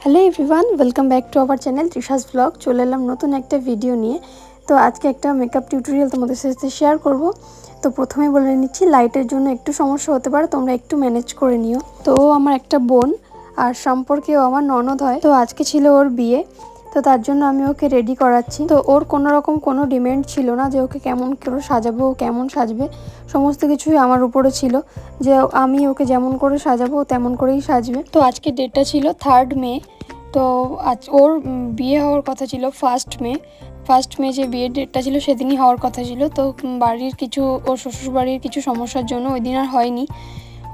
Hello everyone, welcome back to our channel Trisha's blog. চলে এলাম নতুন একটা ভিডিও নিয়ে। তো আজকে একটা মেকআপ টিউটোরিয়াল তোমাদের সাথে শেয়ার করব। তো প্রথমেই বলে নিচ্ছি, লাইটের জন্য একটু সমস্যা হতে পারে, তোমরা একটু ম্যানেজ করে নিও। তো আমার একটা বোন আর সম্পর্কেও আমার ননদ হয়। তো আজকে ছিল ওর বিয়ে, তো তার জন্য আমি ওকে রেডি করাচ্ছি। তো ওর কোনো রকম কোনো ডিমান্ড ছিল না যে ওকে কেমন করে সাজাবো, কেমন সাজবে, সমস্ত কিছুই আমার উপরে ছিল যে আমি ওকে যেমন করে সাজাবো তেমন করেই সাজবে। তো আজকে ডেটটা ছিল 3 মে। তো আজ ওর বিয়ে হওয়ার কথা ছিল 1 মে যে বিয়ের ডেটটা ছিল সেদিনই হওয়ার কথা ছিল। তো বাড়ির কিছু, ওর শ্বশুরবাড়ির কিছু সমস্যার জন্য ওই দিন আর হয়নি।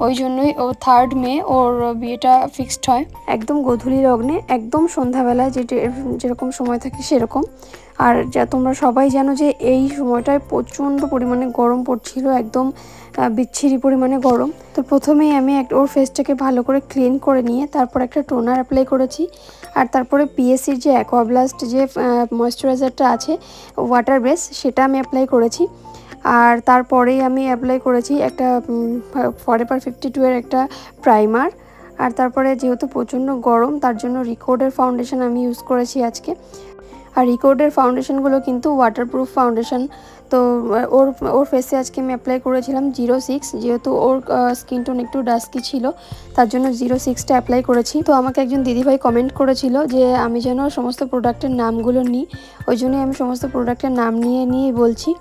ওই জন্যই ও 3 মে ওর বিয়েটা ফিক্সড হয়, একদম গোধূলি লগ্নে, একদম সন্ধ্যাবেলায় যেরকম সময় থাকে সেরকম। আর যা তোমরা সবাই জানো যে এই সময়টায় প্রচণ্ড পরিমাণে গরম পড়ছিল, একদম বিচ্ছিরি পরিমাণে গরম। তো প্রথমেই আমি ওর ফেসটাকে ভালো করে ক্লিন করে নিয়ে তারপর একটা টোনার অ্যাপ্লাই করেছি। আর তারপরে পিএসসির যে অ্যাকোয়াব্লাস্ট যে ময়েশ্চারাইজারটা আছে ওয়াটার বেস, সেটা আমি অ্যাপ্লাই করেছি। আর তারপরেই আমি অ্যাপ্লাই করেছি একটা ফরএভার 52 এর একটা প্রাইমার। আর তারপরে যেহেতু প্রচণ্ড গরম তার জন্য রিকোডের ফাউন্ডেশন আমি ইউজ করেছি আজকে। আর রিকোডের ফাউন্ডেশনগুলো কিন্তু ওয়াটারপ্রুফ ফাউন্ডেশন। তো ওর ফেসে আজকে আমি অ্যাপ্লাই করেছিলাম 06, যেহেতু ওর স্কিন টোন একটু ডাস্কি ছিল তার জন্য 06টা অ্যাপ্লাই করেছি। তো আমাকে একজন দিদিভাই কমেন্ট করেছিল যে আমি যেন সমস্ত প্রোডাক্টের নামগুলো নিই, ওই জন্যই আমি সমস্ত প্রোডাক্টের নাম নিয়েই বলছি।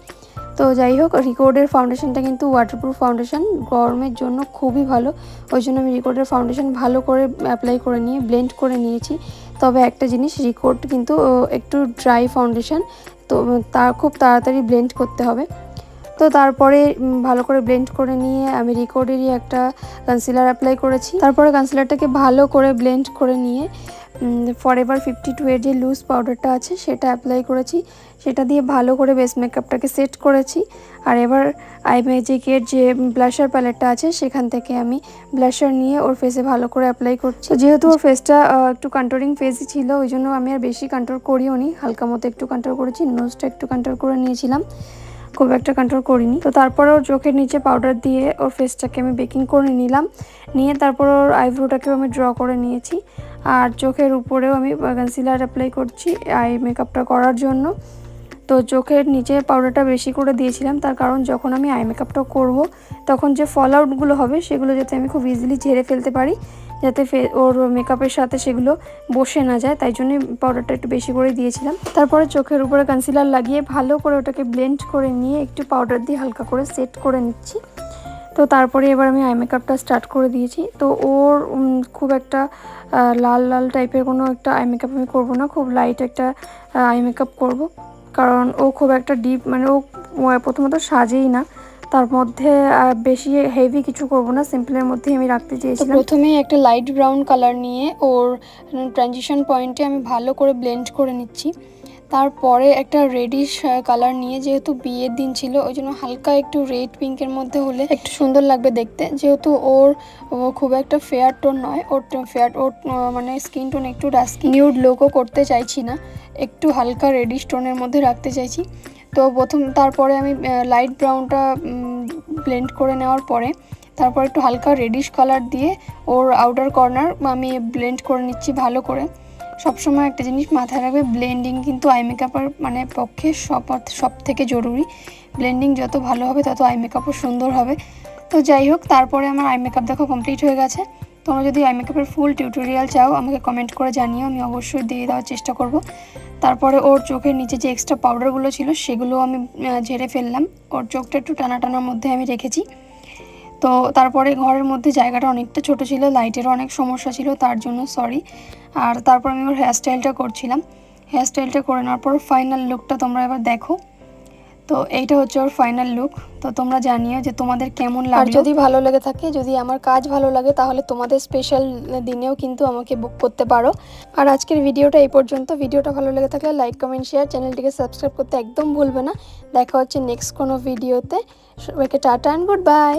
তো যাই হোক, রিকোডের ফাউন্ডেশনটা কিন্তু ওয়াটারপ্রুফ ফাউন্ডেশন, গরমের জন্য খুবই ভালো। ওই জন্য আমি রিকোডের ফাউন্ডেশন ভালো করে অ্যাপ্লাই করে নিয়ে ব্লেন্ড করে নিয়েছি। তবে একটা জিনিস, রিকোড কিন্তু একটু ড্রাই ফাউন্ডেশন, তো খুব তাড়াতাড়ি ব্লেন্ড করতে হবে। তো তারপরে ভালো করে ব্লেন্ড করে নিয়ে আমি রিকোডেরই একটা কনসিলার অ্যাপ্লাই করেছি। তারপরে কনসিলারটাকে ভালো করে ব্লেন্ড করে নিয়ে ফরএভার 52 এর যে লুজ পাউডারটা আছে সেটা অ্যাপ্লাই করেছি। সেটা দিয়ে ভালো করে বেস মেকআপটাকে সেট করেছি। আর এবার আই ম্যাজিকের যে ব্লাশার প্যালেটটা আছে সেখান থেকে আমি ব্লাশার নিয়ে ওর ফেসে ভালো করে অ্যাপ্লাই করছি। যেহেতু ওর ফেসটা একটু কন্ট্রোলিং ফেসই ছিল, ওই জন্য আমি আর বেশি কন্ট্রোল করিও নি, হালকা মতো একটু কন্ট্রোল করেছি। নোজটা একটু কন্ট্রোল করে নিয়েছিলাম, খুব একটা কন্ট্রোল করিনি। তো তারপরে ওর চোখের নিচে পাউডার দিয়ে ওর ফেসটাকে আমি বেকিং করে নিলাম। নিয়ে তারপর ওর আইব্রোটাকেও আমি ড্র করে নিয়েছি। আর চোখের উপরেও আমি কনসিলার অ্যাপ্লাই করছি আই মেকআপটা করার জন্য। তো চোখের নিচে পাউডারটা বেশি করে দিয়েছিলাম, তার কারণ যখন আমি আই মেকআপটা করব তখন যে ফল আউটগুলো হবে সেগুলো যাতে আমি খুব ইজিলি ঝেড়ে ফেলতে পারি, যাতে ওর মেকআপের সাথে সেগুলো বসে না যায়, তাই জন্যই পাউডারটা একটু বেশি করে দিয়েছিলাম। তারপরে চোখের উপরে কনসিলার লাগিয়ে ভালো করে ওটাকে ব্লেন্ড করে নিয়ে একটু পাউডার দিয়ে হালকা করে সেট করে নিচ্ছি। তো তারপরে এবার আমি আই মেকআপটা স্টার্ট করে দিয়েছি। তো ওর খুব একটা লাল লাল টাইপের কোনো একটা আই মেকআপ আমি করবো না, খুব লাইট একটা আই মেকআপ করব, কারণ ও খুব একটা ডিপ, মানে ও প্রথমত সাজেই না, তার মধ্যে বেশি হেভি কিছু করব না, সিম্পলের মধ্যেই আমি রাখতে চেয়েছিলাম। প্রথমেই একটা লাইট ব্রাউন কালার নিয়ে ওর ট্রানজিশন পয়েন্টে আমি ভালো করে ব্লেন্ড করে নিচ্ছি। তারপরে একটা রেডিশ কালার নিয়ে, যেহেতু বিয়ের দিন ছিল ওই জন্য হালকা একটু রেড পিঙ্কের মধ্যে হলে একটু সুন্দর লাগবে দেখতে। যেহেতু ওর খুব একটা ফেয়ার টোন নয়, ওর মানে স্কিন টোন একটু ডাস্কি, নিউড লুকও করতে চাইছি না, একটু হালকা রেডিশ টোনের মধ্যে রাখতে চাইছি। তো তারপরে আমি লাইট ব্রাউনটা ব্লেন্ড করে নেওয়ার পরে তারপর একটু হালকা রেডিশ কালার দিয়ে ওর আউটার কর্নার আমি ব্লেন্ড করে নিচ্ছি ভালো করে। সবসময় একটা জিনিস মাথায় রাখবে, ব্লেন্ডিং কিন্তু আই মেকআপের মানে পক্ষে সব থেকে জরুরি। ব্লেন্ডিং যত ভালো হবে তত আই মেকআপও সুন্দর হবে। তো যাই হোক, তারপরে আমার আই মেকআপ দেখো কমপ্লিট হয়ে গেছে। তোমরা যদি আই মেকআপের ফুল টিউটোরিয়াল চাও আমাকে কমেন্ট করে জানিও, আমি অবশ্যই দিয়ে দেওয়ার চেষ্টা করব। তারপরে ওর চোখের নিচে যে এক্সট্রা পাউডারগুলো ছিল সেগুলো আমি ঝেড়ে ফেললাম, ওর চোখটা একটু টানা টানার মধ্যে আমি রেখেছি। তো তারপরে ঘরের মধ্যে জায়গাটা অনেকটা ছোট ছিল, লাইটেরও অনেক সমস্যা ছিল, তার জন্য সরি। আর তারপর আমি ওর হেয়ারস্টাইলটা করছিলাম, হেয়ারস্টাইলটা করে নেওয়ার পর ফাইনাল লুকটা তোমরা এবার দেখো। তো এইটা হচ্ছে ওর ফাইনাল লুক। তো তোমরা জানিও যে তোমাদের কেমন লাগে। আর যদি ভালো লেগে থাকে, যদি আমার কাজ ভালো লাগে, তাহলে তোমাদের স্পেশাল দিনেও কিন্তু আমাকে বুক করতে পারো। আর আজকের ভিডিওটা এই পর্যন্ত। ভিডিওটা ভালো লেগে থাকলে লাইক, কমেন্ট, শেয়ার, চ্যানেলটিকে সাবস্ক্রাইব করতে একদম ভুলবে না। দেখা হচ্ছে নেক্সট কোনো ভিডিওতে। সবাইকে টাটা অ্যান্ড গুড বাই।